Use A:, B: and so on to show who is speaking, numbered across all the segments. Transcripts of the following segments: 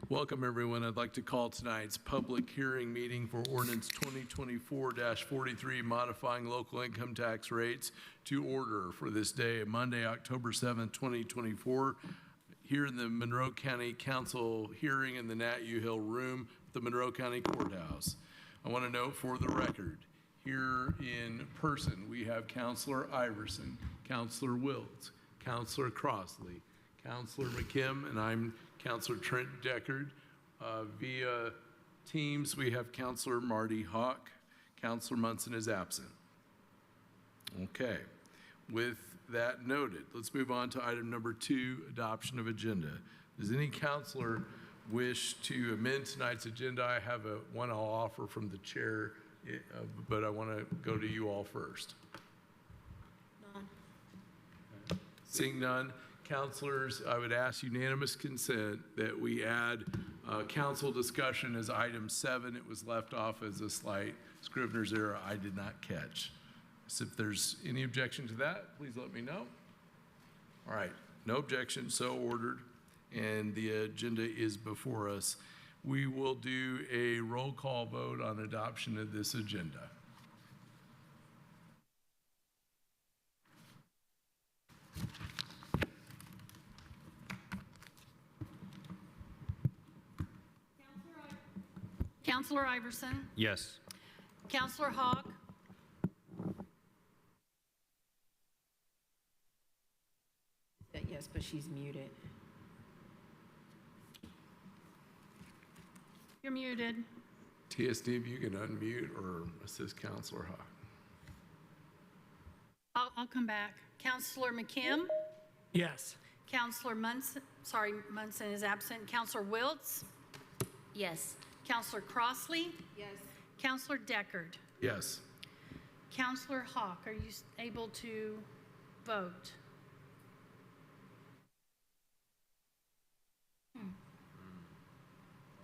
A: Welcome, everyone. I'd like to call tonight's public hearing meeting for ordinance 2024-43, modifying local income tax rates, to order for this day, Monday, October 7th, 2024, here in the Monroe County Council hearing in the Nat U. Hill Room, the Monroe County Courthouse. I want to note for the record, here in person, we have Councilor Iverson, Councilor Wiltz, Councilor Crossley, Councilor McKim, and I'm Councilor Trent Deckard. Via Teams, we have Councilor Marty Hawk. Councilor Munson is absent. Okay, with that noted, let's move on to item number 2, adoption of agenda. Does any councilor wish to amend tonight's agenda? I have one I'll offer from the chair, but I want to go to you all first. None. Seeing none. Councilors, I would ask unanimous consent that we add council discussion as item 7. It was left off as a slight Scrivener's error I did not catch. So if there's any objection to that, please let me know. All right, no objection, so ordered, and the agenda is before us. We will do a roll call vote on adoption of this agenda.
B: Councilor Iverson?
C: Yes.
B: Councilor Hawk?
D: Yes, but she's muted.
B: You're muted.
A: TSD, if you can unmute or assist Councilor Hawk.
B: I'll come back. Councilor McKim?
C: Yes.
B: Councilor Munson, Munson is absent. Councilor Wiltz?
D: Yes.
B: Councilor Crossley?
D: Yes.
B: Councilor Deckard?
A: Yes.
B: Councilor Hawk, are you able to vote?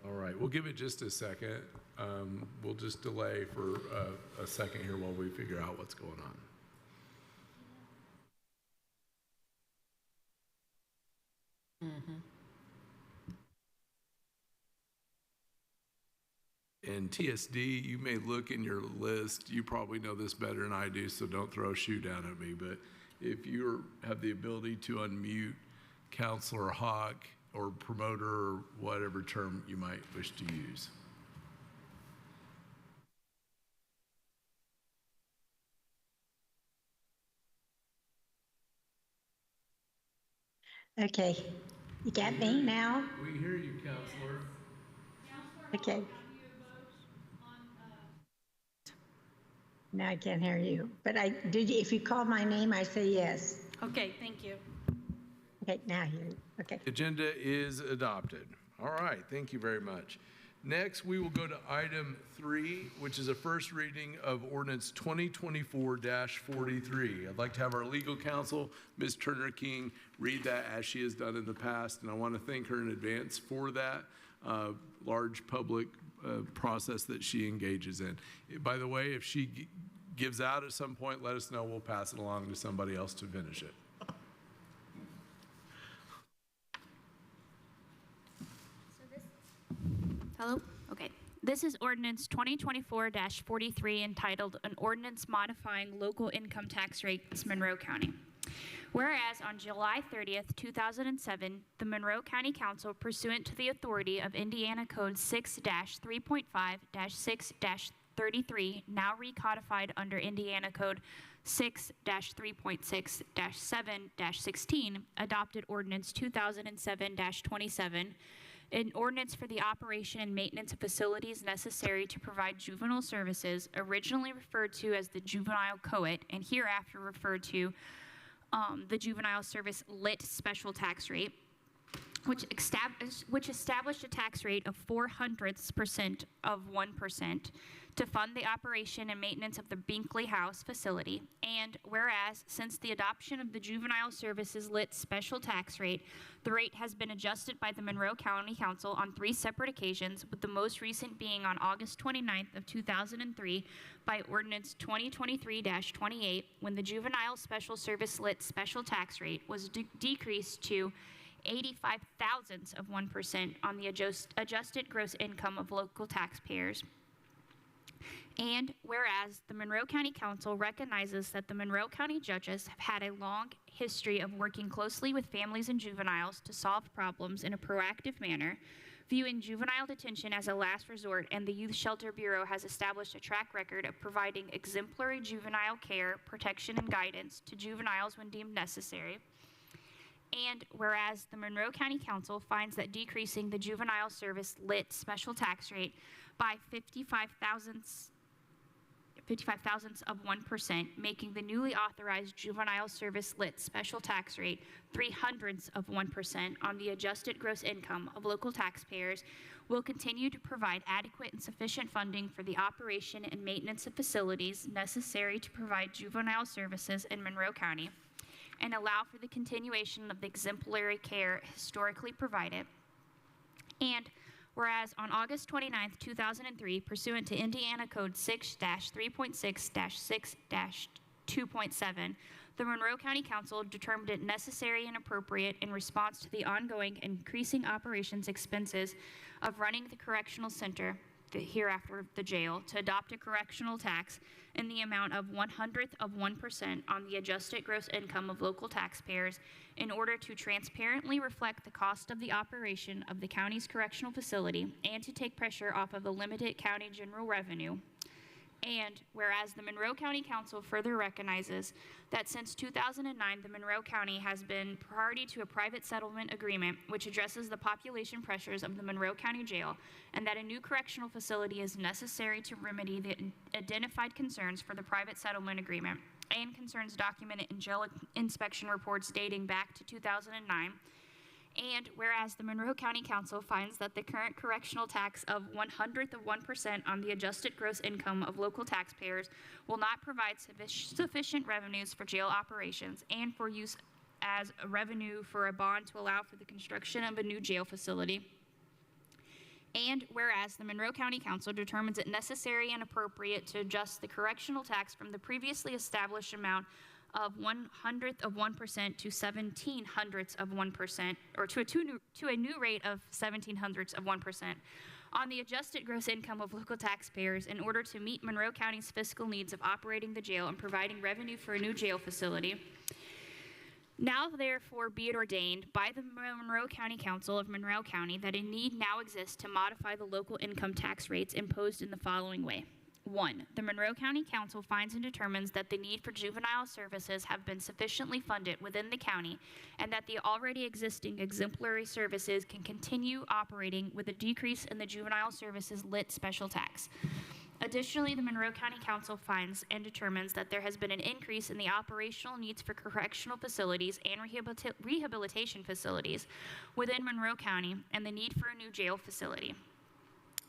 A: All right, we'll give it just a second. We'll just delay for a second here while we figure out what's going on. And TSD, you may look in your list, you probably know this better than I do, so don't throw a shoe down at me, but if you have the ability to unmute Councilor Hawk or promoter or whatever term you might wish to use.
E: Okay, you got me now?
A: We hear you, Councilor.
E: Okay. No, I can't hear you, but if you call my name, I say yes.
B: Okay, thank you.
E: Okay, now I hear you. Okay.
A: Agenda is adopted. All right, thank you very much. Next, we will go to item 3, which is a first reading of ordinance 2024-43. I'd like to have our legal counsel, Ms. Turner King, read that as she has done in the past, and I want to thank her in advance for that large public process that she engages in. By the way, if she gives out at some point, let us know. We'll pass it along to somebody else to finish it.
F: Hello? Okay. This is ordinance 2024-43 entitled An Ordinance Modifying Local Income Tax Rates, Monroe County. Whereas on July 30th, 2007, the Monroe County Council, pursuant to the authority of Indiana Code 6-3.5-6-33, now recodified under Indiana Code 6-3.6-7-16, adopted ordinance 2007-27, an ordinance for the operation and maintenance of facilities necessary to provide juvenile services, originally referred to as the juvenile COIT, and hereafter referred to the juvenile service lit special tax rate, which established a tax rate of 0.04% of 1% to fund the operation and maintenance of the Binkley House facility. And whereas, since the adoption of the juvenile services lit special tax rate, the rate has been adjusted by the Monroe County Council on 3 separate occasions, with the most recent being on August 29th of 2003 by ordinance 2023-28, when the juvenile special service lit special tax rate was decreased to 85 thousandths of 1% on the adjusted gross income of local taxpayers. And whereas the Monroe County Council recognizes that the Monroe County judges have had a long history of working closely with families and juveniles to solve problems in a proactive manner, viewing juvenile detention as a last resort, and the Youth Shelter Bureau has established a track record of providing exemplary juvenile care, protection, and guidance to juveniles when deemed necessary. And whereas the Monroe County Council finds that decreasing the juvenile service lit special tax rate by 55 thousandths of 1%, making the newly authorized juvenile service lit special tax rate 3/100ths of 1% on the adjusted gross income of local taxpayers, will continue to provide adequate and sufficient funding for the operation and maintenance of facilities necessary to provide juvenile services in Monroe County, and allow for the continuation of the exemplary care historically provided. And whereas on August 29, 2003, pursuant to Indiana Code 6-3.6-6-2.7, the Monroe County Council determined it necessary and appropriate in response to the ongoing increasing operations expenses of running the correctional center, hereafter the jail, to adopt a correctional tax in the amount of 1/100th of 1% on the adjusted gross income of local taxpayers in order to transparently reflect the cost of the operation of the county's correctional facility and to take pressure off of the limited county general revenue. And whereas the Monroe County Council further recognizes that since 2009, the Monroe County has been party to a private settlement agreement which addresses the population pressures of the Monroe County Jail, and that a new correctional facility is necessary to remedy the identified concerns for the private settlement agreement and concerns documented in jail inspection reports dating back to 2009. And whereas the Monroe County Council finds that the current correctional tax of 1/100th of 1% on the adjusted gross income of local taxpayers will not provide sufficient revenues for jail operations and for use as a revenue for a bond to allow for the construction of a new jail facility. And whereas the Monroe County Council determines it necessary and appropriate to adjust the correctional tax from the previously established amount of 1/100th of 1% to 17/100ths of 1%, or to a new rate of 17/100ths of 1% on the adjusted gross income of local taxpayers in order to meet Monroe County's fiscal needs of operating the jail and providing revenue for a new jail facility. Now therefore be it ordained by the Monroe County Council of Monroe County that a need now exists to modify the local income tax rates imposed in the following way. 1, the Monroe County Council finds and determines that the need for juvenile services have been sufficiently funded within the county and that the already existing exemplary services can continue operating with a decrease in the juvenile services lit special tax. Additionally, the Monroe County Council finds and determines that there has been an increase in the operational needs for correctional facilities and rehabilitation facilities within Monroe County and the need for a new jail facility.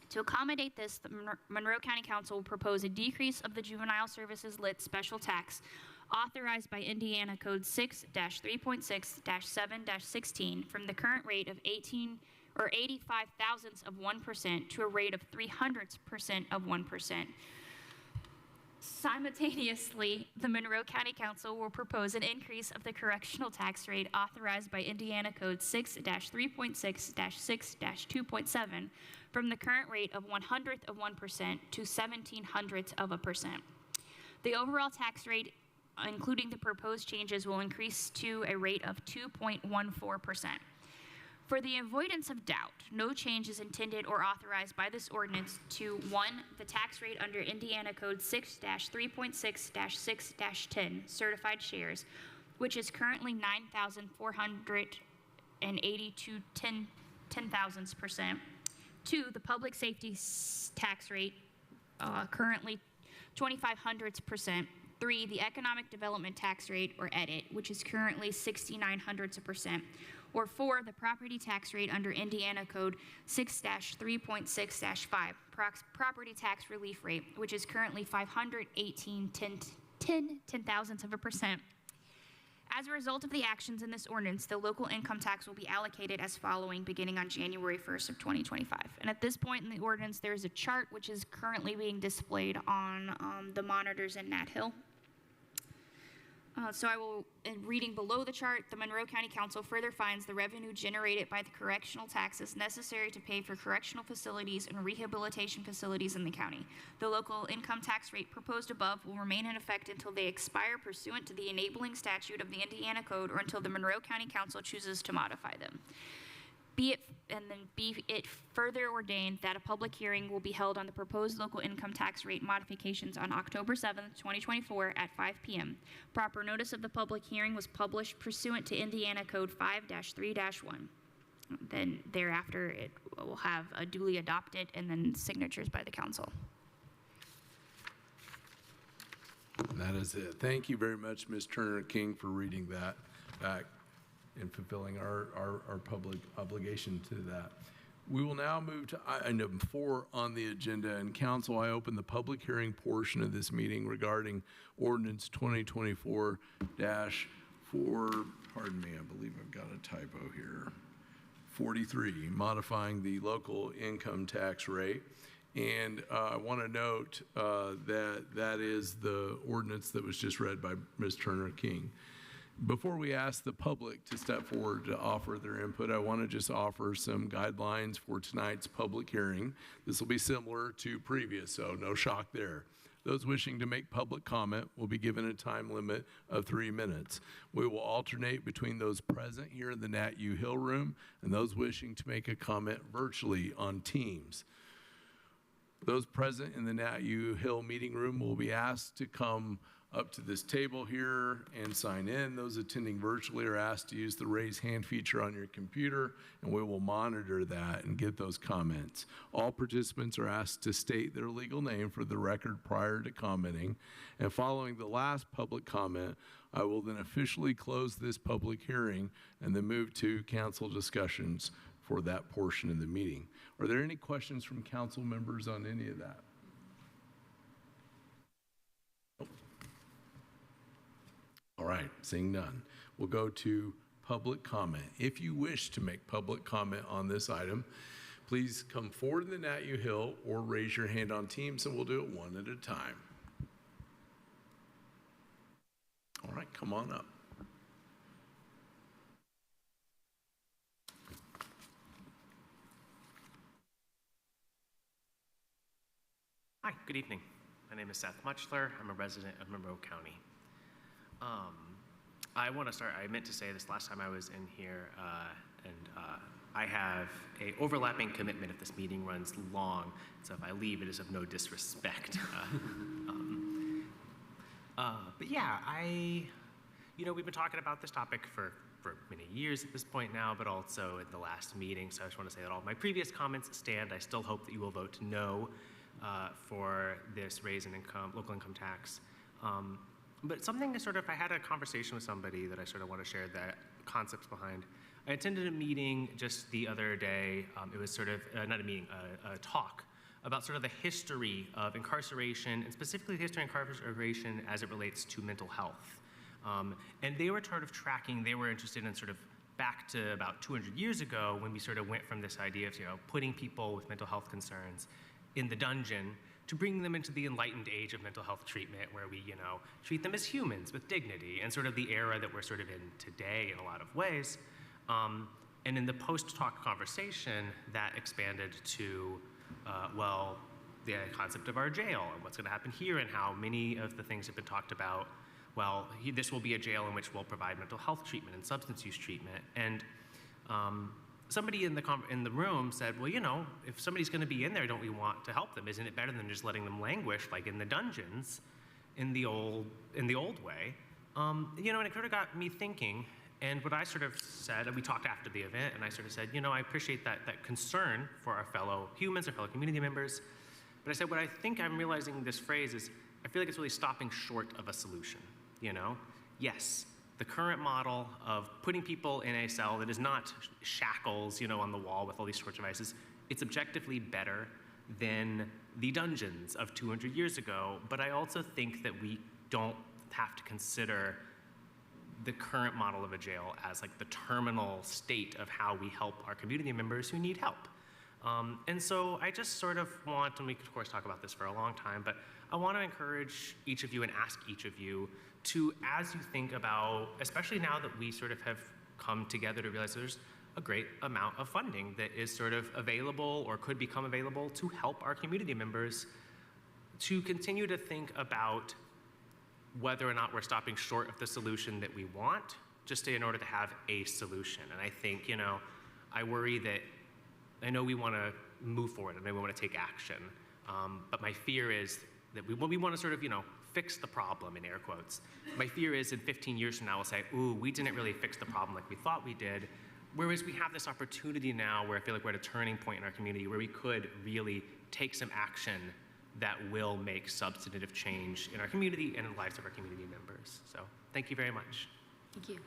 F: To accommodate this, the Monroe County Council will propose a decrease of the juvenile services lit special tax authorized by Indiana Code 6-3.6-7-16 from the current rate of 85 thousandths of 1% to a rate of 3/100th% of 1%. Simultaneously, the Monroe County Council will propose an increase of the correctional tax rate authorized by Indiana Code 6-3.6-6-2.7 from the current rate of 1/100th of 1% to 17/100ths of a percent. The overall tax rate, including the proposed changes, will increase to a rate of 2.14%. For the avoidance of doubt, no change is intended or authorized by this ordinance to 1, the tax rate under Indiana Code 6-3.6-6-10, certified shares, which is currently 9,482 10,000%. 2, the public safety tax rate, currently 2,500%. 3, the economic development tax rate, or EDIT, which is currently 6,900%. Or 4, the property tax rate under Indiana Code 6-3.6-5, property tax relief rate, which is currently 518 10,000ths of a percent. As a result of the actions in this ordinance, the local income tax will be allocated as following beginning on January 1st of 2025. And at this point in the ordinance, there's a chart which is currently being displayed on the monitors in Nat Hill. So I will, in reading below the chart, the Monroe County Council further finds the revenue generated by the correctional taxes necessary to pay for correctional facilities and rehabilitation facilities in the county. The local income tax rate proposed above will remain in effect until they expire pursuant to the enabling statute of the Indiana Code or until the Monroe County Council chooses to modify them. Be it further ordained that a public hearing will be held on the proposed local income tax rate modifications on October 7th, 2024 at 5 p.m. Proper notice of the public hearing was published pursuant to Indiana Code 5-3-1. Then thereafter, it will have a duly adopted and then signatures by the council.
A: That is it. Thank you very much, Ms. Turner King, for reading that back and fulfilling our public obligation to that. We will now move to item 4 on the agenda. And council, I open the public hearing portion of this meeting regarding ordinance 2024-4, pardon me, I believe I've got a typo here, 43, modifying the local income tax rate. And I want to note that is the ordinance that was just read by Ms. Turner King. Before we ask the public to step forward to offer their input, I want to just offer some guidelines for tonight's public hearing. This will be similar to previous, so no shock there. Those wishing to make public comment will be given a time limit of 3 minutes. We will alternate between those present here in the Nat U Hill room and those wishing to make a comment virtually on Teams. Those present in the Nat U Hill meeting room will be asked to come up to this table here and sign in. Those attending virtually are asked to use the raise hand feature on your computer, and we will monitor that and get those comments. All participants are asked to state their legal name for the record prior to commenting. And following the last public comment, I will then officially close this public hearing and then move to council discussions for that portion of the meeting. Are there any questions from council members on any of that? All right, seeing none, we'll go to public comment. If you wish to make public comment on this item, please come forward to the Nat U Hill or raise your hand on Teams, and we'll do it one at a time. All right, come on up.
C: Hi, good evening. My name is Seth Muchler. I'm a resident of Monroe County. I want to start, I meant to say this last time I was in here, I have a overlapping commitment if this meeting runs long, so if I leave, it is of no disrespect. But yeah, we've been talking about this topic for many years at this point now, but also in the last meeting, so I just want to say that all of my previous comments stand. I still hope that you will vote no for this raise in local income tax. But something I had a conversation with somebody that I sort of want to share the concepts behind. I attended a meeting just the other day. It was sort of, not a meeting, a talk about sort of the history of incarceration, and specifically the history of incarceration as it relates to mental health. And they were sort of tracking, they were interested in sort of back to about 200 years ago when we sort of went from this idea of, putting people with mental health concerns in the dungeon to bring them into the enlightened age of mental health treatment where we, treat them as humans with dignity, and sort of the era that we're sort of in today in a lot of ways. And in the post-talk conversation, that expanded to, the concept of our jail and what's going to happen here, and how many of the things have been talked about. This will be a jail in which we'll provide mental health treatment and substance use treatment. And somebody in the room said, well, if somebody's going to be in there, don't we want to help them? Isn't it better than just letting them languish like in the dungeons in the old way? And it sort of got me thinking. And what I sort of said, and we talked after the event, and I sort of said, I appreciate that concern for our fellow humans, our fellow community members. But I said, what I think I'm realizing this phrase is, I feel like it's really stopping short of a solution, Yes, the current model of putting people in a cell that is not shackles, on the wall with all these torture devices, it's objectively better than the dungeons of 200 years ago. But I also think that we don't have to consider the current model of a jail as like the terminal state of how we help our community members who need help. And so I just sort of want, and we could of course talk about this for a long time, but I want to encourage each of you and ask each of you to, as you think about, especially now that we sort of have come together to realize there's a great amount of funding that is sort of available or could become available to help our community members, to continue to think about whether or not we're stopping short of the solution that we want, just in order to have a solution. And I think, I worry that, I know we want to move forward and we want to take action, but my fear is that we want to sort of, fix the problem, in air quotes. My fear is in 15 years from now, we'll say, ooh, we didn't really fix the problem like we thought we did. Whereas we have this opportunity now where I feel like we're at a turning point in our community where we could really take some action that will make substantive change in our community and in the lives of our community members. So thank you very much.
D: Thank you.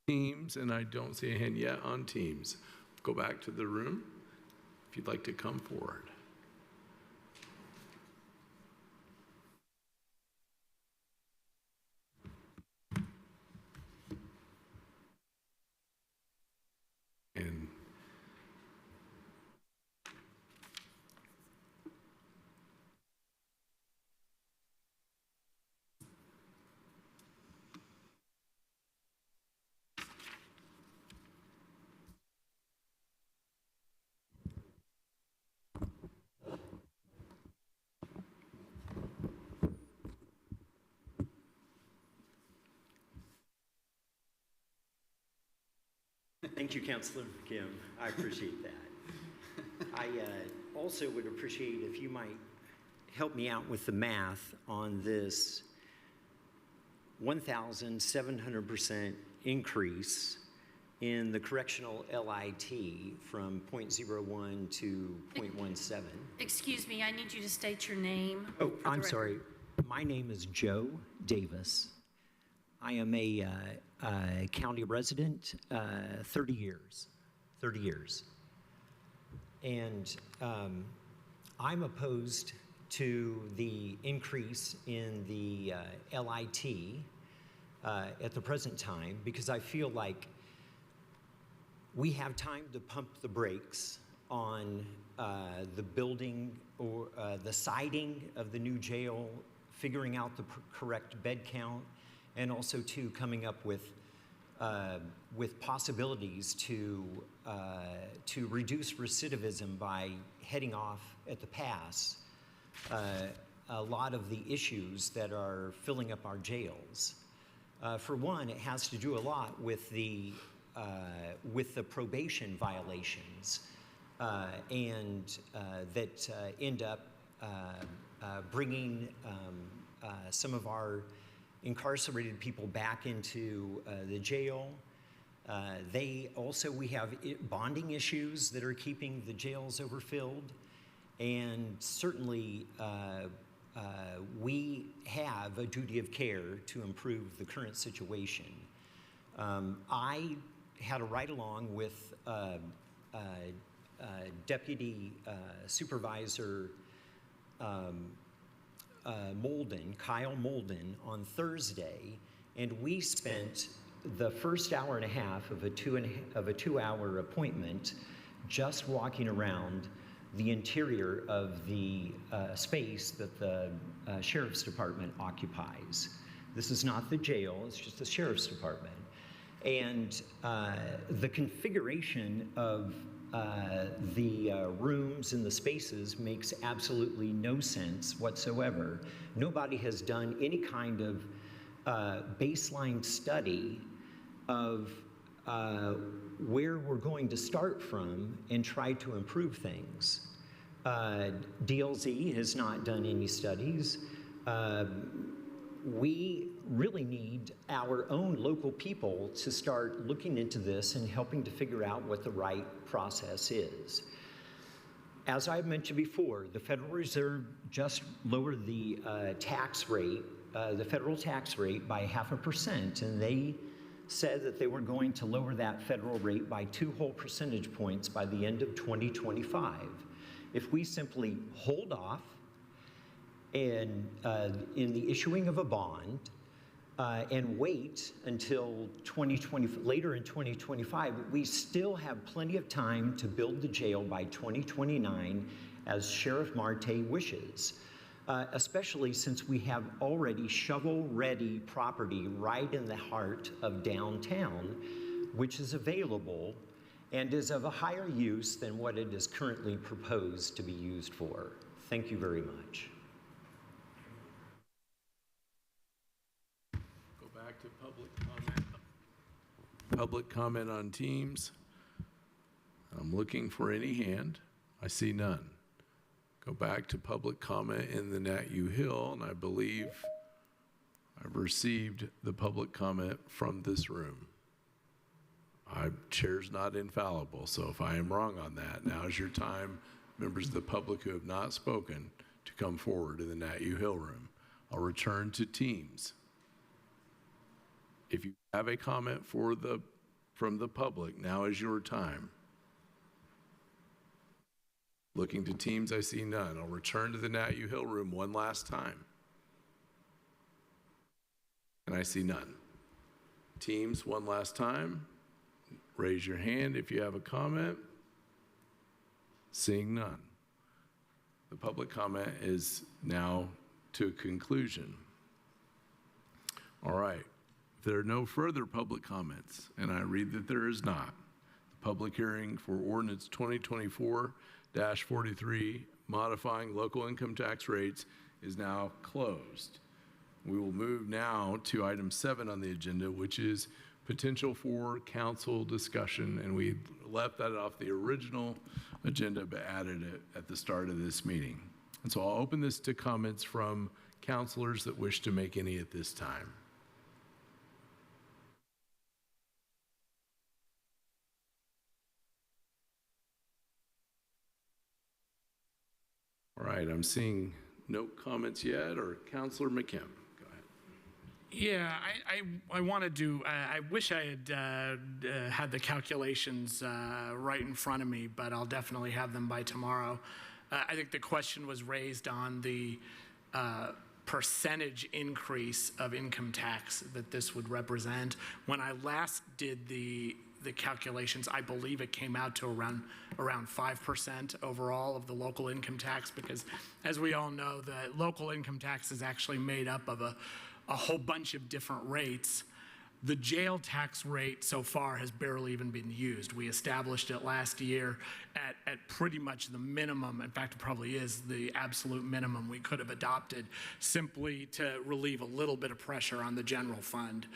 A: Teams, and I don't see a hand yet on Teams. Go back to the room if you'd like to come forward. And
G: Thank you, Councilor Kim. I appreciate that. I also would appreciate if you might help me out with the math on this 1,700% increase in the correctional LIT from 0.01 to 0.17.
B: Excuse me, I need you to state your name.
G: Oh,
B: for the
G: I'm
B: record.
G: sorry. My name is Joe Davis. I am a county resident, 30 years. And I'm opposed to the increase in the LIT at the present time because I feel like we have time to pump the brakes on the building or the siding of the new jail, figuring out the correct bed count, and also too coming up with possibilities to reduce recidivism by heading off at the pass a lot of the issues that are filling up our jails. For one, it has to do a lot with the probation violations and that end up bringing some of our incarcerated people back into the jail. We have bonding issues that are keeping the jails overfilled, and certainly we have a duty of care to improve the current situation. I had a ride-along with Deputy Supervisor Kyle Molden on Thursday, and we spent the first hour and a half of a 2-hour appointment just walking around the interior of the space that the Sheriff's Department occupies. This is not the jail, it's just the Sheriff's Department. And the configuration of the rooms and the spaces makes absolutely no sense whatsoever. Nobody has done any kind of baseline study of where we're going to start from and try to improve things. DLZ has not done any studies. We really need our own local people to start looking into this and helping to figure out what the right process is. As I've mentioned before, the Federal Reserve just lowered the tax rate, the federal tax rate by 0.5%, and they said that they were going to lower that federal rate by 2 whole percentage points by the end of 2025. If we simply hold off and in the issuing of a bond and wait until later in 2025, we still have plenty of time to build the jail by 2029 as Sheriff Marte wishes, especially since we have already shovel-ready property right in the heart of downtown, which is available and is of a higher use than what it is currently proposed to be used for. Thank you very much.
A: Go back to public comment. Public comment on Teams. I'm looking for any hand. I see none. Go back to public comment in the Nat U Hill, and I believe I've received the public comment from this room. Chair's not infallible, so if I am wrong on that, now is your time, members of the public who have not spoken, to come forward in the Nat U Hill room. I'll return to Teams. If you have a comment from the public, now is your time. Looking to Teams, I see none. I'll return to the Nat U Hill room one last time. And I see none. Teams, one last time. Raise your hand if you have a comment. Seeing none. The public comment is now to a conclusion. All right. If there are no further public comments, and I read that there is not, the public hearing for ordinance 2024-43, modifying local income tax rates, is now closed. We will move now to item 7 on the agenda, which is potential for council discussion, and we left that off the original agenda but added it at the start of this meeting. And so I'll open this to comments from councilors that wish to make any at this time. All right, I'm seeing no comments yet, or Councilor McKim.
H: Yeah, I wanted to, I wish I had had the calculations right in front of me, but I'll definitely have them by tomorrow. I think the question was raised on the percentage increase of income tax that this would represent. When I last did the calculations, I believe it came out to around 5% overall of the local income tax, because as we all know, the local income tax is actually made up of a whole bunch of different rates. The jail tax rate so far has barely even been used. We established it last year at pretty much the minimum. In fact, it probably is the absolute minimum we could have adopted, simply to relieve a little bit of pressure on the general fund.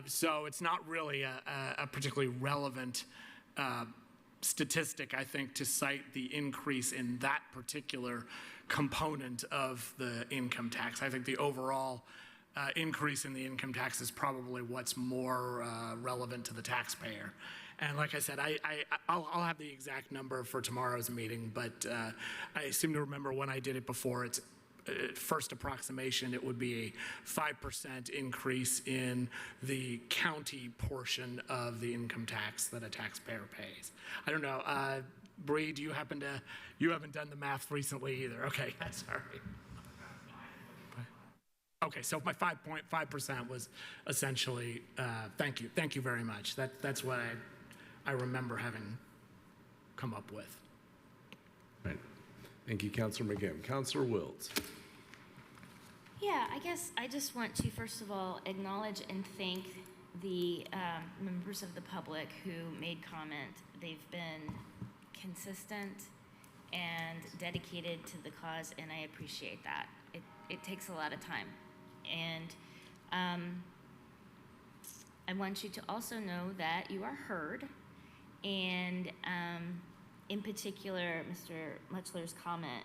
H: So it's not really a particularly relevant statistic, I think, to cite the increase in that particular component of the income tax. I think the overall increase in the income tax is probably what's more relevant to the taxpayer. And like I said, I'll have the exact number for tomorrow's meeting, but I seem to remember when I did it before, it's first approximation, it would be a 5% increase in the county portion of the income tax that a taxpayer pays. I don't know, Bree, you haven't done the math recently either. Okay, sorry. Okay, so my 5.5% was essentially, thank you very much. That's what I remember having come up with.
A: Right. Thank you, Councilor McGinn. Councilor Wiltz.
D: Yeah, I guess I just want to, first of all, acknowledge and thank the members of the public who made comment. They've been consistent and dedicated to the cause, and I appreciate that. It takes a lot of time. And I want you to also know that you are heard. And in particular, Mr. Muchler's comment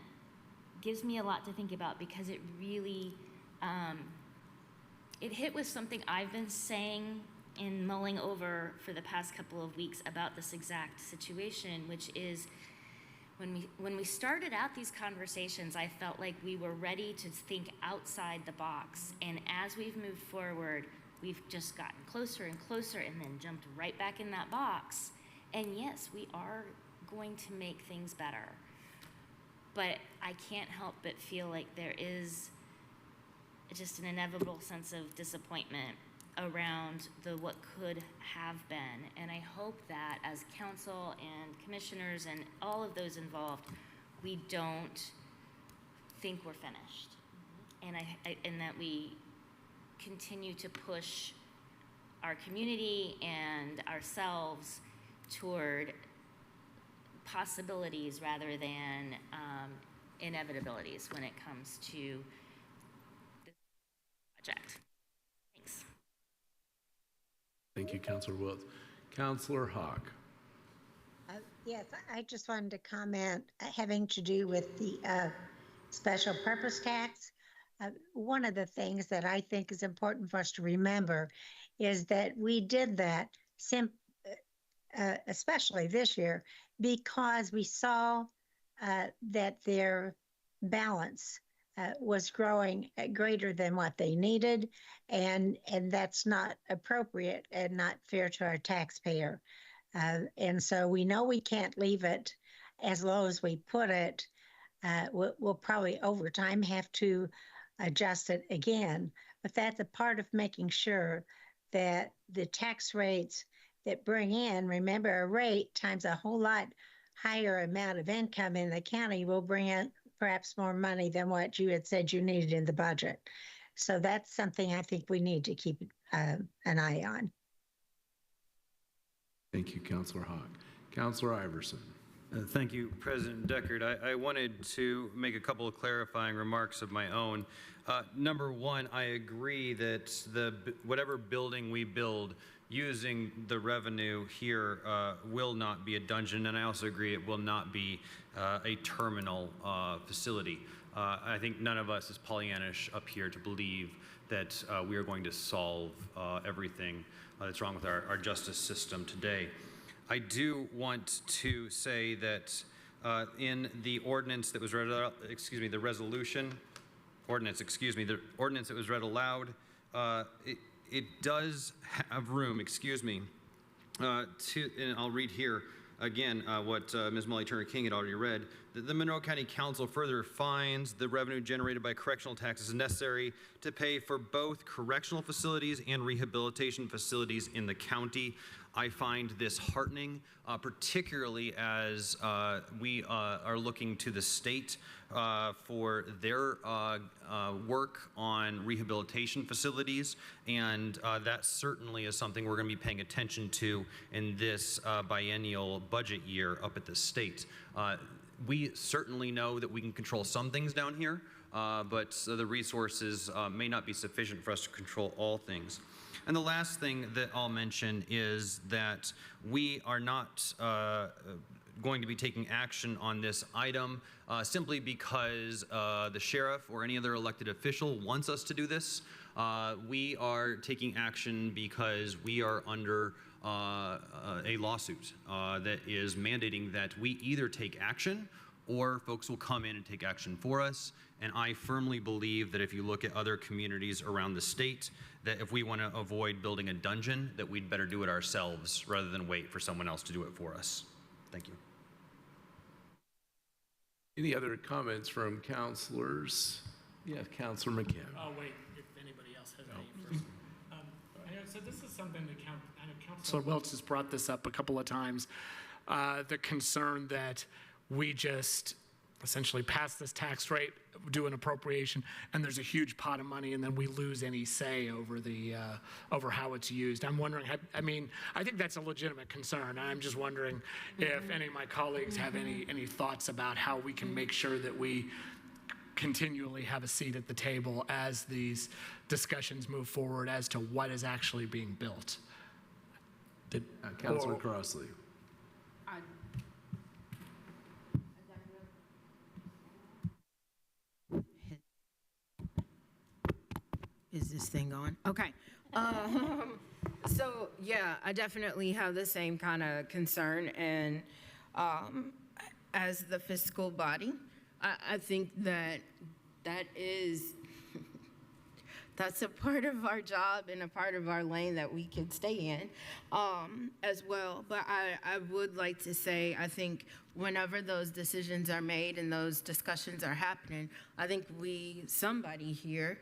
D: gives me a lot to think about, because it really, it hit with something I've been saying and mulling over for the past couple of weeks about this exact situation, which is when we started out these conversations, I felt like we were ready to think outside the box. And as we've moved forward, we've just gotten closer and closer and then jumped right back in that box. And yes, we are going to make things better. But I can't help but feel like there is just an inevitable sense of disappointment around what could have been. And I hope that as council and commissioners and all of those involved we don't think we're finished. And and that we continue to push our community and ourselves toward possibilities rather than inevitabilities when it comes to this project. Thanks.
A: Thank you, Councilor Wiltz. Councilor Hawk.
E: Yes, I just wanted to comment having to do with the special purpose tax. One of the things that I think is important for us to remember is that we did that especially this year because we saw that their balance was growing greater than what they needed, and that's not appropriate and not fair to our taxpayer. And so we know we can't leave it as low as we put it. We'll probably over time have to adjust it again, but that's a part of making sure that the tax rates that bring in, remember, a rate times a whole lot higher amount of income in the county will bring in perhaps more money than what you had said you needed in the budget. So that's something I think we need to keep an eye on.
A: Thank you, Councilor Hawk. Councilor Iverson.
I: Thank you, President Deckard. I wanted to make a couple of clarifying remarks of my own. Number one, I agree that whatever building we build using the revenue here will not be a dungeon, and I also agree it will not be a terminal facility. I think none of us is Pollyannish up here to believe that we are going to solve everything that's wrong with our justice system today. I do want to say that in the ordinance that was read out, the resolution, ordinance, the ordinance that was read aloud, it does have room, and I'll read here again what Ms. Molly Turner King had already read. The Monroe County Council further finds the revenue generated by correctional taxes is necessary to pay for both correctional facilities and rehabilitation facilities in the county. I find this heartening, particularly as we are looking to the state for their work on rehabilitation facilities, and that certainly is something we're going to be paying attention to in this biennial budget year up at the state. We certainly know that we can control some things down here, but the resources may not be sufficient for us to control all things. And the last thing that I'll mention is that we are not going to be taking action on this item simply because the sheriff or any other elected official wants us to do this. We are taking action because we are under a lawsuit that is mandating that we either take action or folks will come in and take action for us. And I firmly believe that if you look at other communities around the state, that if we want to avoid building a dungeon, that we'd better do it ourselves rather than wait for someone else to do it for us. Thank you.
A: Any other comments from councilors? Yes, Councilor McKim.
H: Oh, wait, if anybody else has any first. So this is something that I know Councilor Wiltz has brought this up a couple of times. The concern that we just essentially pass this tax rate, do an appropriation, and there's a huge pot of money, and then we lose any say over the over how it's used. I'm wondering, I think that's a legitimate concern. I'm just wondering if any of my colleagues have any thoughts about how we can make sure that we continually have a seat at the table as these discussions move forward as to what is actually being built.
A: Councilor Crossley.
J: Is this thing on? Okay. So yeah, I definitely have the same kind of concern, and as the fiscal body, I think that's a part of our job and a part of our lane that we can stay in as well. But I would like to say, I think whenever those decisions are made and those discussions are happening, I think somebody here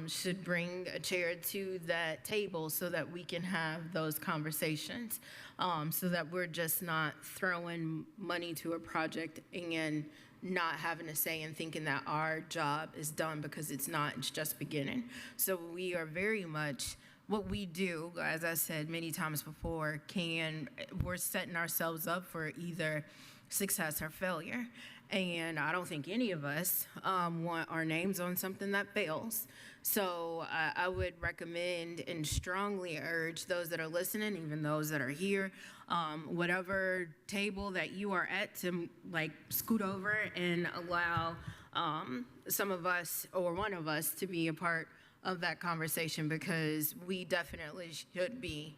J: should bring a chair to that table so that we can have those conversations, so that we're just not throwing money to a project and not having a say and thinking that our job is done, because it's not, it's just beginning. So we are very much, what we do, as I said many times before, we're setting ourselves up for either success or failure. And I don't think any of us want our names on something that fails. So I would recommend and strongly urge those that are listening, even those that are here, whatever table that you are at, to like scoot over and allow some of us or one of us to be a part of that conversation, because we definitely should be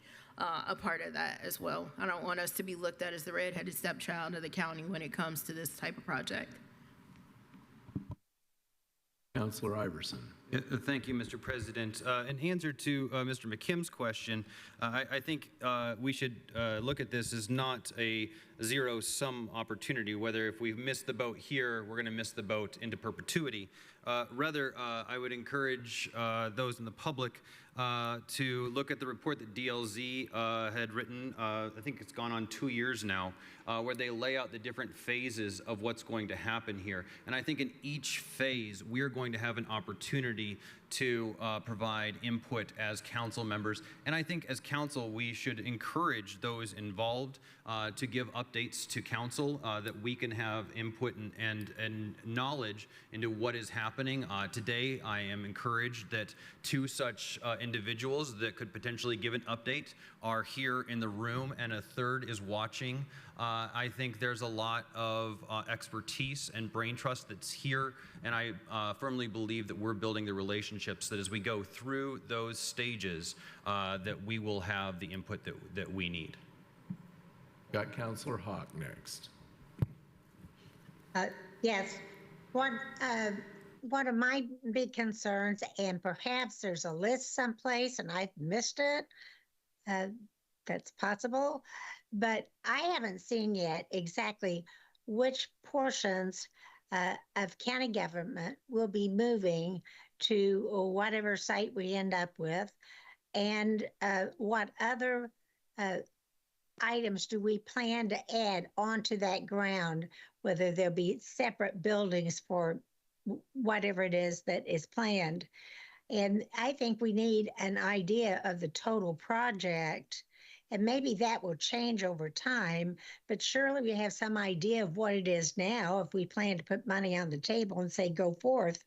J: a part of that as well. I don't want us to be looked at as the redheaded stepchild of the county when it comes to this type of project.
A: Councilor Iverson.
I: Thank you, Mr. President. In answer to Mr. McKim's question, I think we should look at this as not a zero-sum opportunity, whether if we miss the boat here, we're going to miss the boat into perpetuity. Rather, I would encourage those in the public to look at the report that DLZ had written. I think it's gone on 2 years now, where they lay out the different phases of what's going to happen here. And I think in each phase, we're going to have an opportunity to provide input as council members. And I think as council, we should encourage those involved to give updates to council, that we can have input and knowledge into what is happening. Today, I am encouraged that two such individuals that could potentially give an update are here in the room, and a third is watching. I think there's a lot of expertise and brain trust that's here, and I firmly believe that we're building the relationships that as we go through those stages, that we will have the input that we need.
A: Got Councilor Hawk next.
E: Yes, one of my big concerns, and perhaps there's a list someplace and I've missed it, that's possible, but I haven't seen yet exactly which portions of county government will be moving to whatever site we end up with, and what other items do we plan to add onto that ground, whether there'll be separate buildings for whatever it is that is planned. And I think we need an idea of the total project, and maybe that will change over time, but surely we have some idea of what it is now if we plan to put money on the table and say, go forth.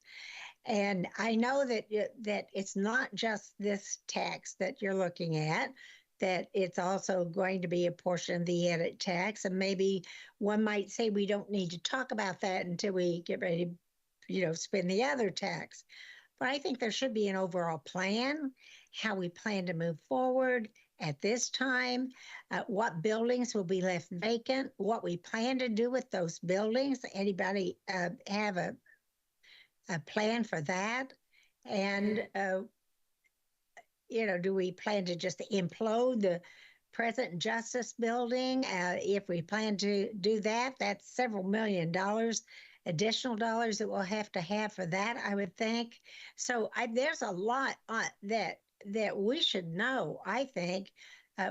E: And I know that it's not just this tax that you're looking at, that it's also going to be a portion of the edit tax. And maybe one might say we don't need to talk about that until we get ready to, spend the other tax. But I think there should be an overall plan, how we plan to move forward at this time, what buildings will be left vacant, what we plan to do with those buildings. Anybody have a plan for that? And do we plan to just implode the present Justice Building? If we plan to do that, that's several $1 million, additional dollars that we'll have to have for that, I would think. So there's a lot that we should know, I think,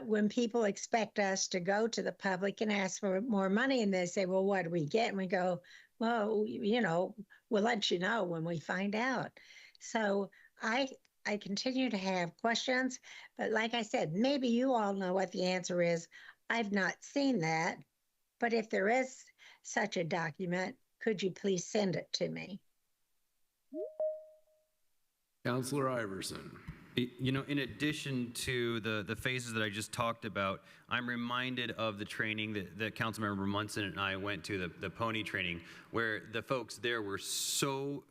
E: when people expect us to go to the public and ask for more money, and they say, well, what do we get? And we go, well, we'll let you know when we find out. So I continue to have questions, but like I said, maybe you all know what the answer is. I've not seen that, but if there is such a document, could you please send it to me?
A: Councilor Iverson.
I: In addition to the phases that I just talked about, I'm reminded of the training that Councilmember Munson and I went to, the pony training, where the folks there were so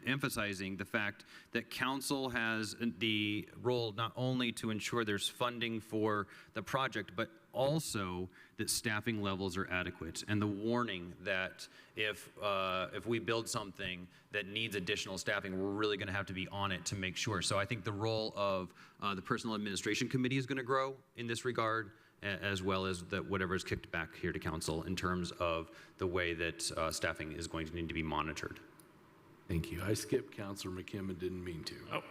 I: emphasizing the fact that council has the role not only to ensure there's funding for the project, but also that staffing levels are adequate, and the warning that if we build something that needs additional staffing, we're really going to have to be on it to make sure. So I think the role of the Personnel Administration Committee is going to grow in this regard, as well as whatever is kicked back here to council in terms of the way that staffing is going to need to be monitored.
A: Thank you. I skipped Councilor McKim and didn't mean to.
H: Oh,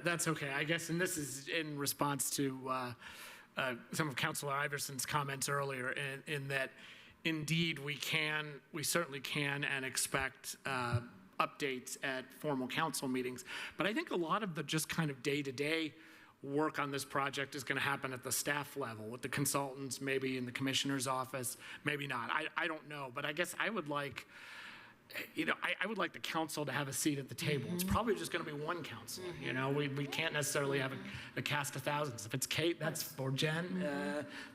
H: that's okay, I guess, and this is in response to some of Councilor Iverson's comments earlier, in that indeed we certainly can and expect updates at formal council meetings. But I think a lot of the just kind of day-to-day work on this project is going to happen at the staff level with the consultants, maybe in the commissioner's office, maybe not. I don't know, but I guess I would like, I would like the council to have a seat at the table. It's probably just going to be one council. We can't necessarily have a cast of thousands. If it's Kate, that's or Jen,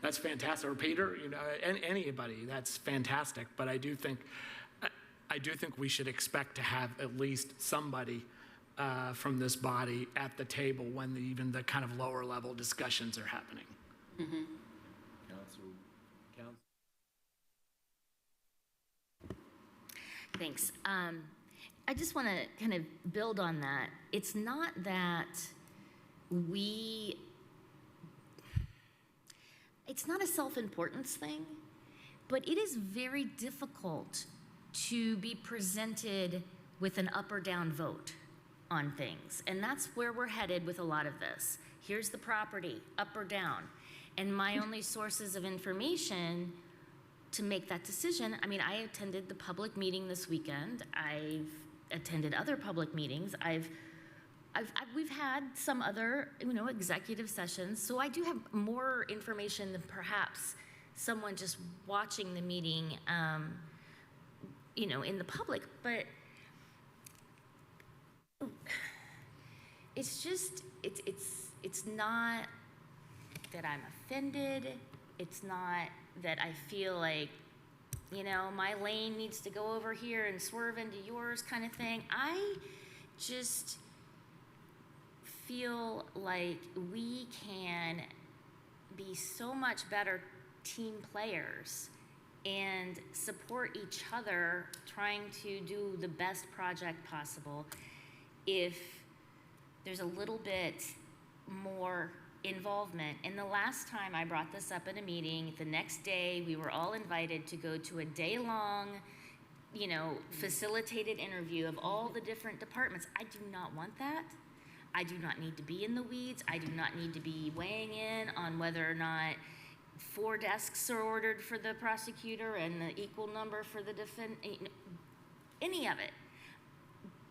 H: that's fantastic. Or Peter, anybody, that's fantastic. But I do think we should expect to have at least somebody from this body at the table when even the kind of lower level discussions are happening.
D: Thanks. I just want to kind of build on that. It's not that it's not a self-importance thing, but it is very difficult to be presented with an up or down vote on things. And that's where we're headed with a lot of this. Here's the property, up or down. And my only sources of information to make that decision, I attended the public meeting this weekend. I've attended other public meetings. We've had some other, executive sessions. So I do have more information than perhaps someone just watching the meeting, in the public. But it's just, it's not that I'm offended. It's not that I feel like, my lane needs to go over here and swerve into yours kind of thing. I just feel like we can be so much better team players and support each other trying to do the best project possible if there's a little bit more involvement. And the last time I brought this up in a meeting, the next day we were all invited to go to a day-long, facilitated interview of all the different departments. I do not want that. I do not need to be in the weeds. I do not need to be weighing in on whether or not 4 desks are ordered for the prosecutor and the equal number for the defendant, any of it.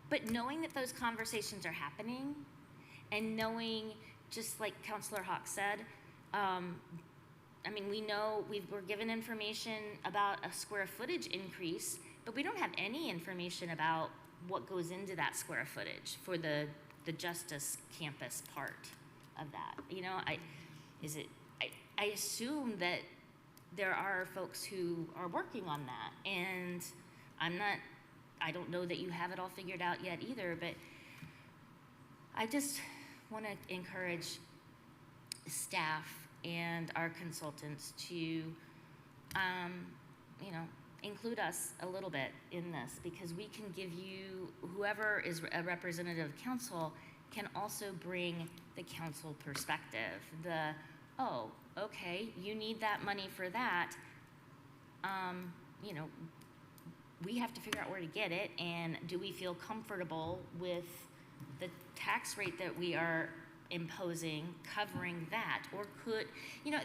D: But knowing that those conversations are happening and knowing, just like Councilor Hawk said, we know we're given information about a square footage increase, but we don't have any information about what goes into that square footage for the Justice Campus part of that. I assume that there are folks who are working on that, and I don't know that you have it all figured out yet either, but I just want to encourage staff and our consultants to, include us a little bit in this, because we can give you, whoever is a representative of council can also bring the council perspective. Okay, you need that money for that. We have to figure out where to get it, and do we feel comfortable with the tax rate that we are imposing covering that? Or could,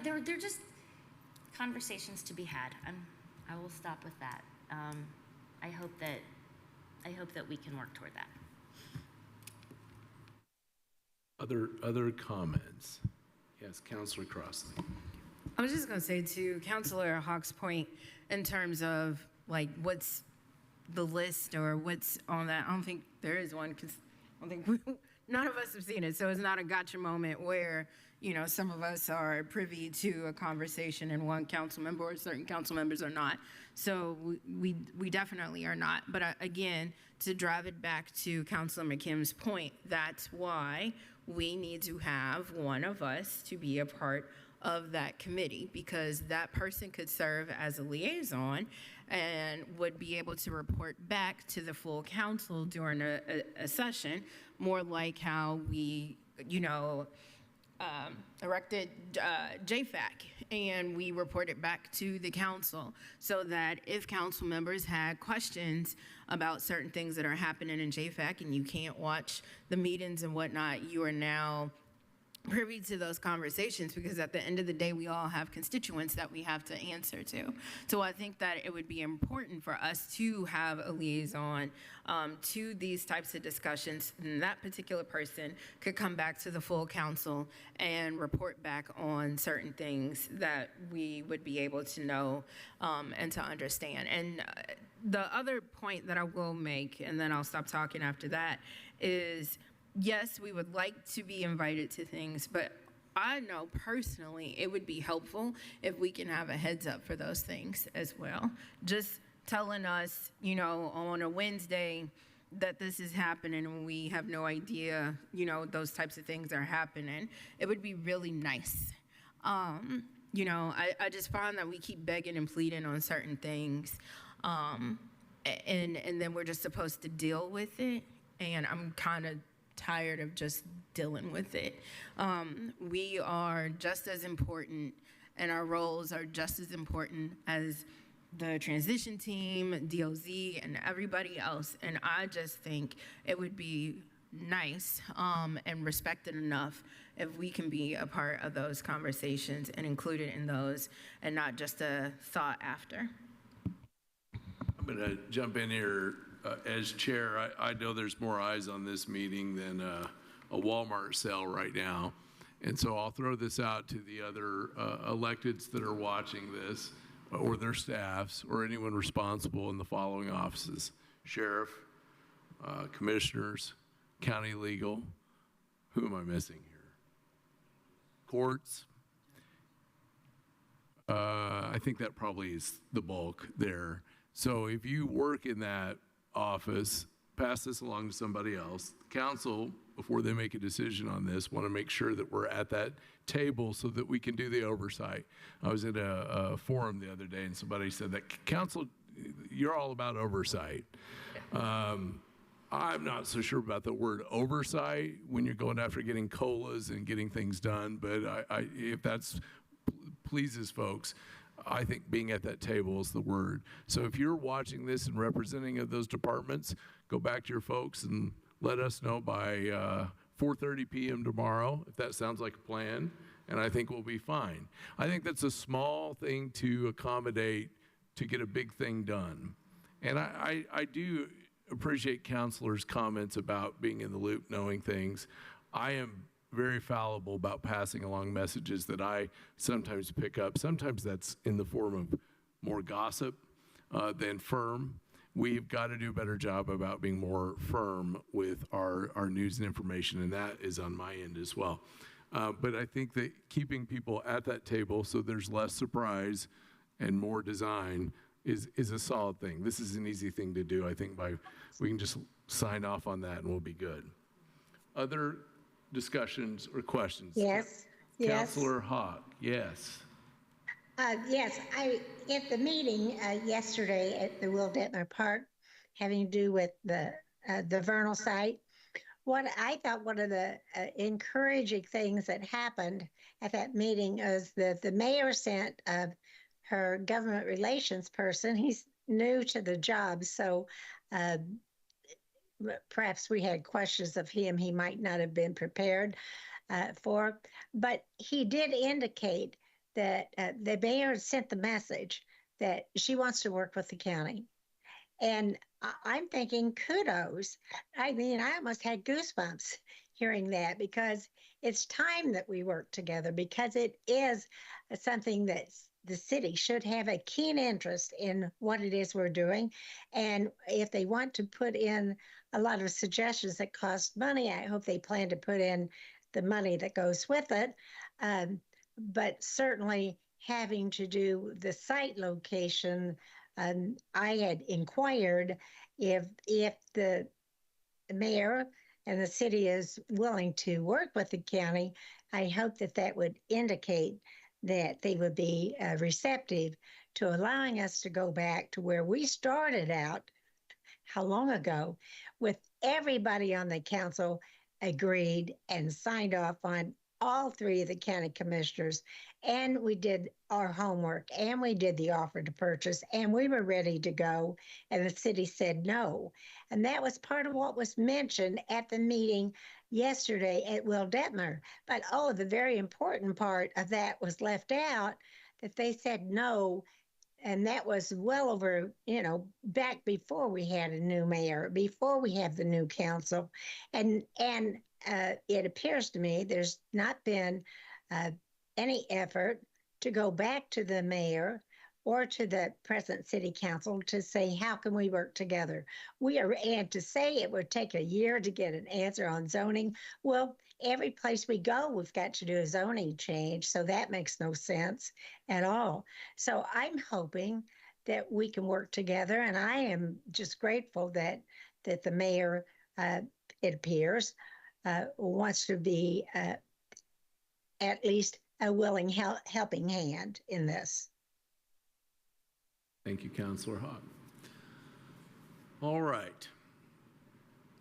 D: they're just conversations to be had. I will stop with that. I hope that we can work toward that.
A: Other comments? Yes, Councilor Crossley.
J: I was just going to say to Councilor Hawk's point in terms of what's the list or what's on that. I don't think there is one, because I don't think none of us have seen it. So it's not a gotcha moment where, some of us are privy to a conversation and one council member or certain council members are not. So we definitely are not. But again, to drive it back to Councilor McKim's point, that's why we need to have one of us to be a part of that committee, because that person could serve as a liaison and would be able to report back to the full council during a session, more like how we, erected JFAC, and we reported back to the council, so that if council members had questions about certain things that are happening in JFAC and you can't watch the meetings and whatnot, you are now privy to those conversations, because at the end of the day, we all have constituents that we have to answer to. So I think that it would be important for us to have a liaison to these types of discussions. And that particular person could come back to the full council and report back on certain things that we would be able to know and to understand. And the other point that I will make, and then I'll stop talking after that, is yes, we would like to be invited to things, but I know personally it would be helpful if we can have a heads up for those things as well. Just telling us, you know, on a Wednesday that this is happening and we have no idea, you know, those types of things are happening. It would be really nice. You know, I just find that we keep begging and pleading on certain things, and then we're just supposed to deal with it. And I'm kind of tired of just dealing with it. We are just as important, and our roles are just as important as the transition team, DOZ, and everybody else. And I just think it would be nice and respected enough if we can be a part of those conversations and included in those, and not just a thought after.
A: I'm going to jump in here. As chair, I know there's more eyes on this meeting than a Walmart sale right now. And so I'll throw this out to the other electeds that are watching this, or their staffs, or anyone responsible in the following offices: sheriff, commissioners, county legal. Who am I missing here? Courts. I think that probably is the bulk there. So if you work in that office, pass this along to somebody else. The council, before they make a decision on this, want to make sure that we're at that table so that we can do the oversight. I was at a forum the other day and somebody said that council, you're all about oversight. I'm not so sure about the word oversight when you're going after getting COLAs and getting things done, but if that's pleases folks, I think being at that table is the word. So if you're watching this and representing of those departments, go back to your folks and let us know by 4:30 p.m. tomorrow, if that sounds like a plan, and I think we'll be fine. I think that's a small thing to accommodate to get a big thing done. And I do appreciate counselors' comments about being in the loop, knowing things. I am very fallible about passing along messages that I sometimes pick up. Sometimes that's in the form of more gossip than firm. We've got to do a better job about being more firm with our news and information, and that is on my end as well. But I think that keeping people at that table so there's less surprise and more design is a solid thing. This is an easy thing to do. I think we can just sign off on that and we'll be good. Other discussions or questions?
E: Yes.
A: Councilor Hawk, yes.
E: Yes, at the meeting yesterday at the Will Detmer Park, having to do with the vernal site, what I thought one of the encouraging things that happened at that meeting is that the mayor sent her government relations person. He's new to the job, so perhaps we had questions of him he might not have been prepared for, but he did indicate that the mayor sent the message that she wants to work with the county. And I'm thinking kudos. I mean, I almost had goosebumps hearing that, because it's time that we work together, because it is something that the city should have a keen interest in what it is we're doing. And if they want to put in a lot of suggestions that cost money, I hope they plan to put in the money that goes with it. But certainly having to do the site location, I had inquired if the mayor and the city is willing to work with the county. I hope that would indicate that they would be receptive to allowing us to go back to where we started out, how long ago, with everybody on the council agreed and signed off on, all three of the county commissioners, and we did our homework, and we did the offer to purchase, and we were ready to go, and the city said no. And that was part of what was mentioned at the meeting yesterday at Will Detmer. But oh, the very important part of that was left out, that they said no. And that was well over, back before we had a new mayor, before we have the new council. And it appears to me there's not been any effort to go back to the mayor or to the present city council to say, how can we work together? And to say it would take a year to get an answer on zoning. Well, every place we go, we've got to do a zoning change. So that makes no sense at all. So I'm hoping that we can work together. And I am just grateful that the mayor, it appears, wants to be at least a willing helping hand in this.
A: Thank you, Councilor Hawk. All right.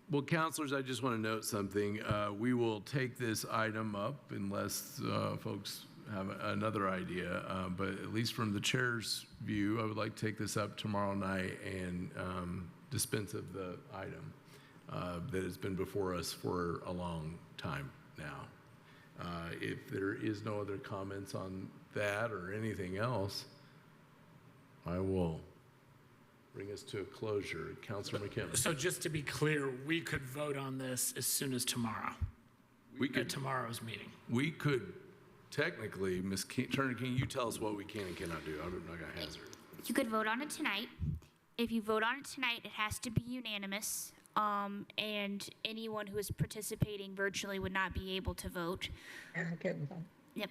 A: Well, councilors, I just want to note something. We will take this item up unless folks have another idea. But at least from the chair's view, I would like to take this up tomorrow night and dispense of the item that has been before us for a long time now. If there is no other comments on that or anything else, I will bring us to a closure. Councilor McKim.
H: So just to be clear, we could vote on this as soon as tomorrow.
A: We could,
H: at tomorrow's meeting.
A: We could technically, Ms. Turner, can you tell us what we can and cannot do? I'm not going to hazard.
F: You could vote on it tonight. If you vote on it tonight, it has to be unanimous. And anyone who is participating virtually would not be able to vote. Yep.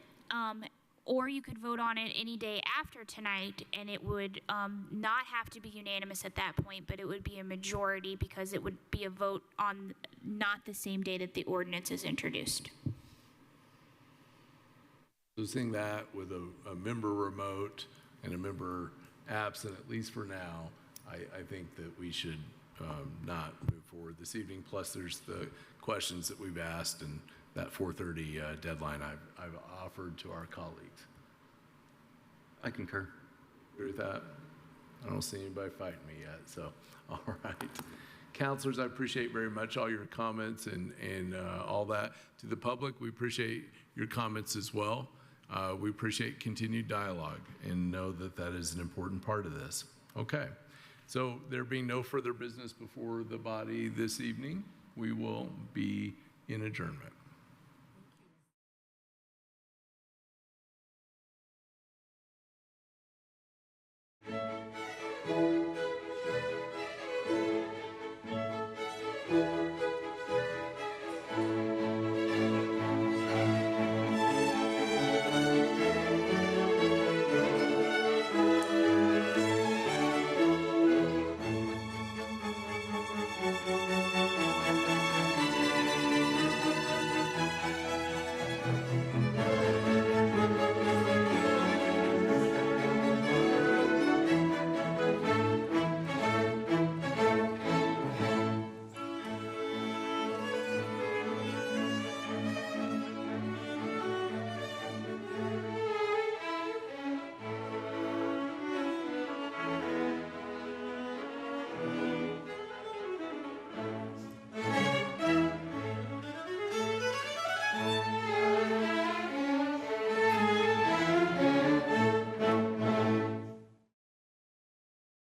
F: Or you could vote on it any day after tonight, and it would not have to be unanimous at that point, but it would be a majority because it would be a vote on not the same day that the ordinance is introduced.
A: So seeing that with a member remote and a member absent, at least for now, I think that we should not move forward this evening. Plus, there's the questions that we've asked and that 4:30 deadline I've offered to our colleagues.
I: I concur.
A: Agree with that? I don't see anybody fighting me yet, so all right. Counselors, I appreciate very much all your comments and all that. To the public, we appreciate your comments as well. We appreciate continued dialogue and know that that is an important part of this. Okay, so there being no further business before the body this evening, we will be in adjournment.